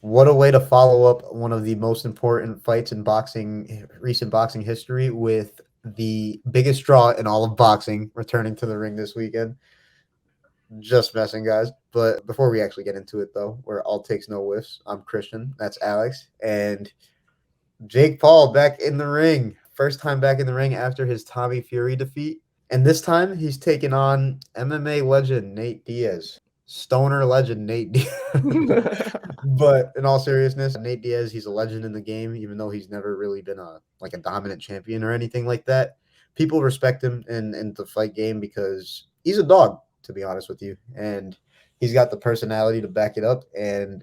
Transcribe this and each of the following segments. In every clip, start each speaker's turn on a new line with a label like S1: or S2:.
S1: What a way to follow up one of the most important fights in boxing, recent boxing history, with the biggest draw in all of boxing returning to the ring this weekend. Just messing, guys. But before we actually get into it, though, we're all takes no whiffs. I'm Christian. That's Alex. And Jake Paul back in the ring. First time back in the ring after his Tommy Fury defeat. And this time he's taking on MMA legend Nate Diaz. Stoner legend Nate Diaz. But in all seriousness, Nate Diaz, he's a legend in the game, even though he's never really been a dominant champion or anything like that. People respect him in the fight game because he's a dog, to be honest with you. And he's got the personality to back it up. And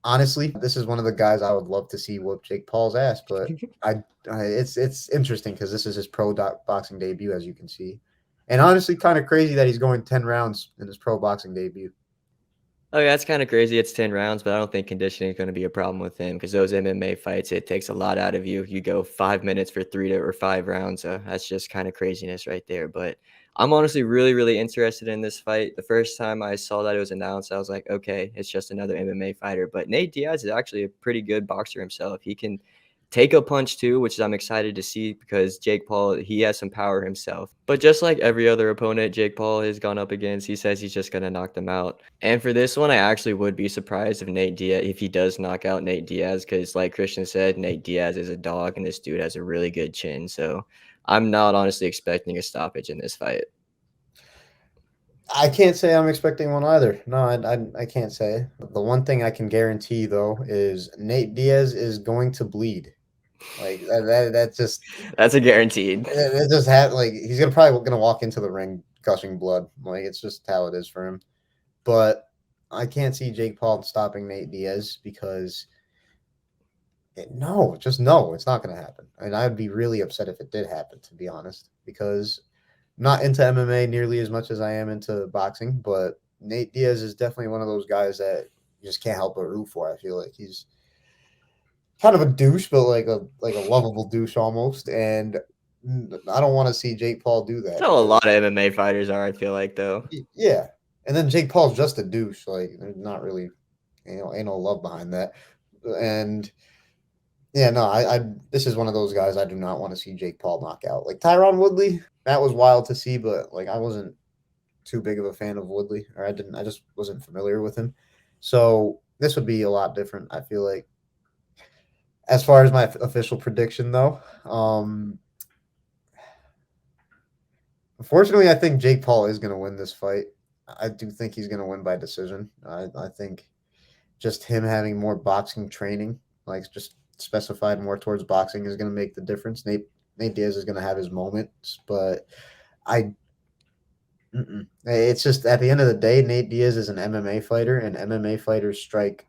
S1: honestly, this is one of the guys I would love to see whoop Jake Paul's ass. But it's interesting because this is his boxing debut, as you can see. And honestly, kind of crazy that he's going 10 rounds in his pro boxing debut.
S2: Oh, yeah, that's kind of crazy. It's 10 rounds, but I don't think conditioning is going to be a problem with him because those MMA fights, it takes a lot out of you. You go 5 minutes for 3 or 5 rounds. That's just kind of craziness right there. But I'm honestly really, really interested in this fight. The first time I saw that it was announced, I was like, okay, it's just another MMA fighter. But Nate Diaz is actually a pretty good boxer himself. He can take a punch too, which I'm excited to see because Jake Paul, he has some power himself. But just like every other opponent Jake Paul has gone up against, he says he's just going to knock them out. And for this one, I actually would be surprised if he does knock out Nate Diaz, because like Christian said, Nate Diaz is a dog and this dude has a really good chin. So I'm not honestly expecting a stoppage in this fight.
S1: I can't say I'm expecting one either. No, I can't say. The one thing I can guarantee though is Nate Diaz is going to bleed. Like that just
S2: That's a guaranteed.
S1: it just had like he's probably gonna walk into the ring gushing blood. Like it's just how it is for him. But I can't see Jake Paul stopping Nate Diaz because no, just no, it's not gonna happen. And I'd be really upset if it did happen, to be honest, because I'm not into MMA nearly as much as I am into boxing, but Nate Diaz is definitely one of those guys that you just can't help but root for. I feel like he's kind of a douche, but like a lovable douche almost. And I don't want to see Jake Paul do
S2: That's
S1: that
S2: how a lot
S1: because
S2: of MMA fighters are, I feel like, though.
S1: yeah. And then Jake Paul's just a douche. Like there's not really ain't no love behind that. And yeah, no, I this is one of those guys I do not want to see Jake Paul knock out. Like Tyron Woodley, that was wild to see, but like I wasn't too big of a fan of Woodley, or I just wasn't familiar with him. So this would be a lot different, I feel like. As far as my official prediction, though, unfortunately, I think Jake Paul is going to win this fight. I do think he's going to win by decision. I think just him having more boxing training, like just specified more towards boxing, is going to make the difference. Nate Diaz is going to have his moments, but I it's just at the end of the day, Nate Diaz is an MMA fighter, and MMA fighters strike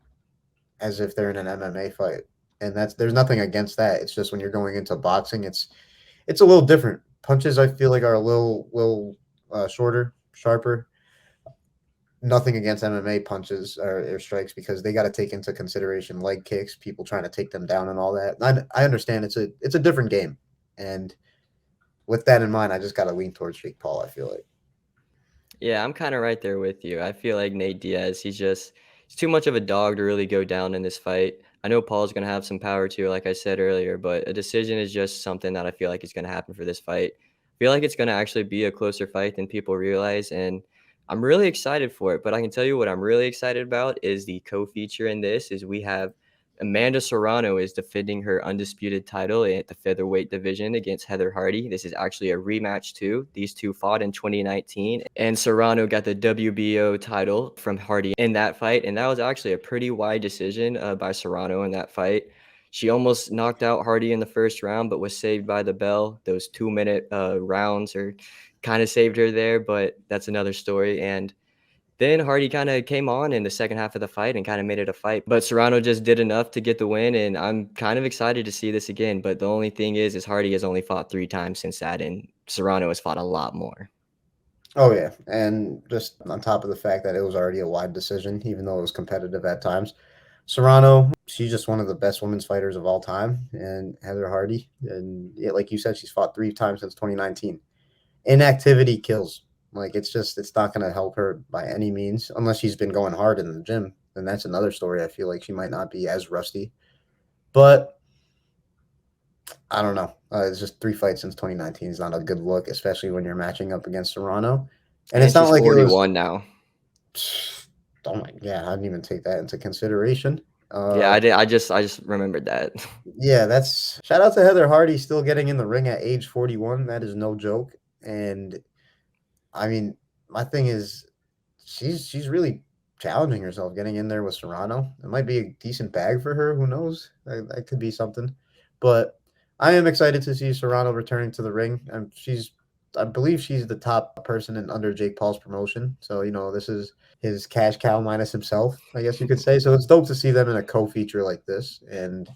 S1: as if they're in an MMA fight, and there's nothing against that. It's just when you're going into boxing, it's a little different. Punches I feel like are a little shorter, sharper. Nothing against MMA punches or strikes because they got to take into consideration leg kicks, people trying to take them down, and all that. I understand it's a different game, and with that in mind, I just got to lean towards Jake Paul. I feel like.
S2: Yeah, I'm kind of right there with you. I feel like Nate Diaz, he's too much of a dog to really go down in this fight. I know Paul's going to have some power too, like I said earlier, but a decision is just something that I feel like is going to happen for this fight. I feel like it's going to actually be a closer fight than people realize, and I'm really excited for it. But I can tell you what I'm really excited about is the co-feature in this is we have Amanda Serrano is defending her undisputed title at the featherweight division against Heather Hardy. This is actually a rematch too. These two fought in 2019, and Serrano got the WBO title from Hardy in that fight, and that was actually a pretty wide decision by Serrano in that fight. She almost knocked out Hardy in the first round, but was saved by the bell. Those 2 minute rounds are kind of saved her there, but that's another story. And then Hardy kind of came on in the second half of the fight and kind of made it a fight. But Serrano just did enough to get the win, and I'm kind of excited to see this again. But the only thing is Hardy has only fought 3 times since that, and Serrano has fought a lot more.
S1: Oh yeah, and just on top of the fact that it was already a wide decision, even though it was competitive at times. Serrano, she's just one of the best women's fighters of all time, and Heather Hardy, and yeah, like you said, she's fought 3 times since 2019. Inactivity kills. Like it's not going to help her by any means, unless she's been going hard in the gym. and that's another story. I feel like she might not be as rusty, but I don't know. It's just 3 fights since 2019 is not a good look, especially when you're matching up against Serrano. And
S2: And
S1: it's not
S2: she's
S1: like it was.
S2: 41 now.
S1: Oh my, yeah, I didn't even take that into consideration.
S2: Yeah,
S1: Uh,
S2: I just remembered that.
S1: yeah, that's shout out to Heather Hardy still getting in the ring at age 41. That is no joke. And I mean, my thing is, she's really challenging herself, getting in there with Serrano. It might be a decent bag for her. Who knows? That could be something. But I am excited to see Serrano returning to the ring. I believe she's the top person in under Jake Paul's promotion. So this is his cash cow minus himself, I guess you could say. So it's dope to see them in a co-feature like this, and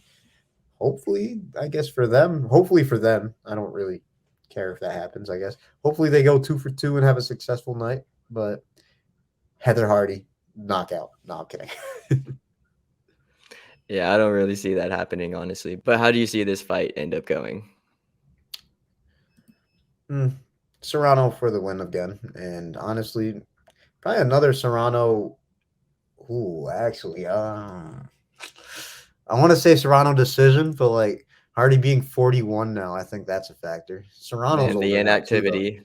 S1: hopefully, I guess hopefully for them, I don't really care if that happens. I guess hopefully they go 2 for 2 and have a successful night. But Heather Hardy knockout. No, I'm kidding.
S2: Yeah, I don't really see that happening, honestly. But how do you see this fight end up going?
S1: Mm, Serrano for the win again, and honestly, probably another Serrano. Ooh, actually, I want to say Serrano decision, but like Hardy being 41 now, I think that's a factor. Serrano's
S2: And the
S1: older now too, though.
S2: inactivity.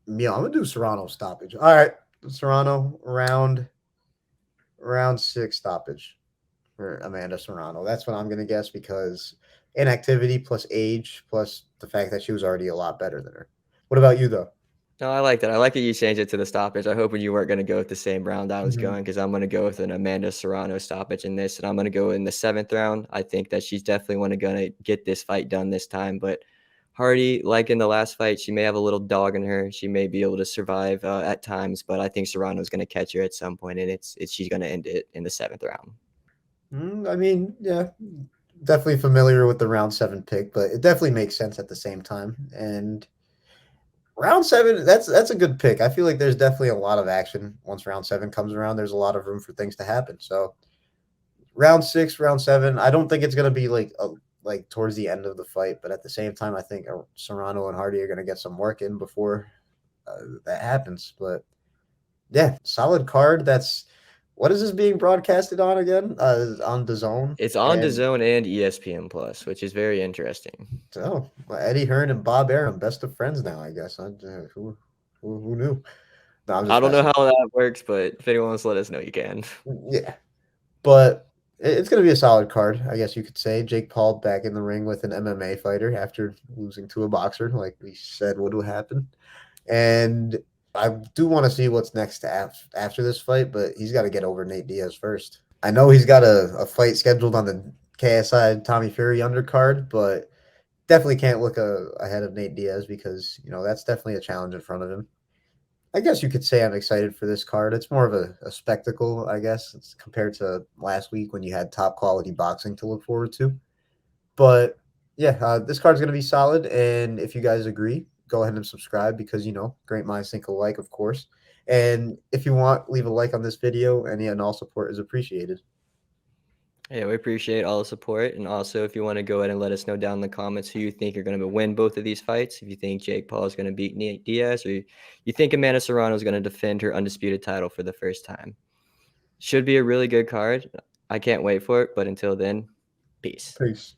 S1: Yeah, I'm gonna do Serrano stoppage. All right, Serrano round 6 stoppage for Amanda Serrano. That's what I'm gonna guess because inactivity plus age plus the fact that she was already a lot better than her. What about you though?
S2: No, I like that. I like that you changed it to the stoppage. I hope you weren't going to go with the same round I was
S1: Mhm.
S2: going, because I'm going to go with an Amanda Serrano stoppage in this, and I'm going to go in the 7th round. I think that she's definitely going to get this fight done this time. But Hardy, like in the last fight, she may have a little dog in her. She may be able to survive at times, but I think Serrano's going to catch her at some point, and it's she's going to end it in the 7th round.
S1: I mean, yeah, definitely familiar with the round 7 pick, but it definitely makes sense at the same time. And round 7, that's a good pick. I feel like there's definitely a lot of action once round 7 comes around. There's a lot of room for things to happen. So round 6, round 7, I don't think it's gonna be like towards the end of the fight, but at the same time, I think Serrano and Hardy are gonna get some work in before that happens. But yeah, solid card. That's what is this being broadcasted on again? On the Zone.
S2: It's on
S1: And
S2: DAZN and ESPN Plus, which is very interesting.
S1: so Eddie Hearn and Bob Arum, best of friends now, I guess. Who knew? No, I'm
S2: I
S1: just
S2: don't know
S1: messing.
S2: how that works, but if anyone wants to let us know, you can.
S1: Yeah, but it's going to be a solid card, I guess you could say. Jake Paul back in the ring with an MMA fighter after losing to a boxer, like we said would happen. And I do want to see what's next after this fight, but he's got to get over Nate Diaz first. I know he's got a fight scheduled on the KSI Tommy Fury undercard, but definitely can't look ahead of Nate Diaz because that's definitely a challenge in front of him. I guess you could say I'm excited for this card. It's more of a spectacle, I guess, it's compared to last week when you had top quality boxing to look forward to. But yeah, this card's going to be solid. And if you guys agree, go ahead and subscribe because, great minds think alike, of course. And if you want, leave a like on this video. Any and all support is appreciated.
S2: Yeah, we appreciate all the support. And also, if you want to go ahead and let us know down in the comments who you think are going to win both of these fights, if you think Jake Paul is going to beat Nate Diaz, or you think Amanda Serrano is going to defend her undisputed title for the first time. Should be a really good card. I can't wait for it. But until then, peace.
S1: Peace.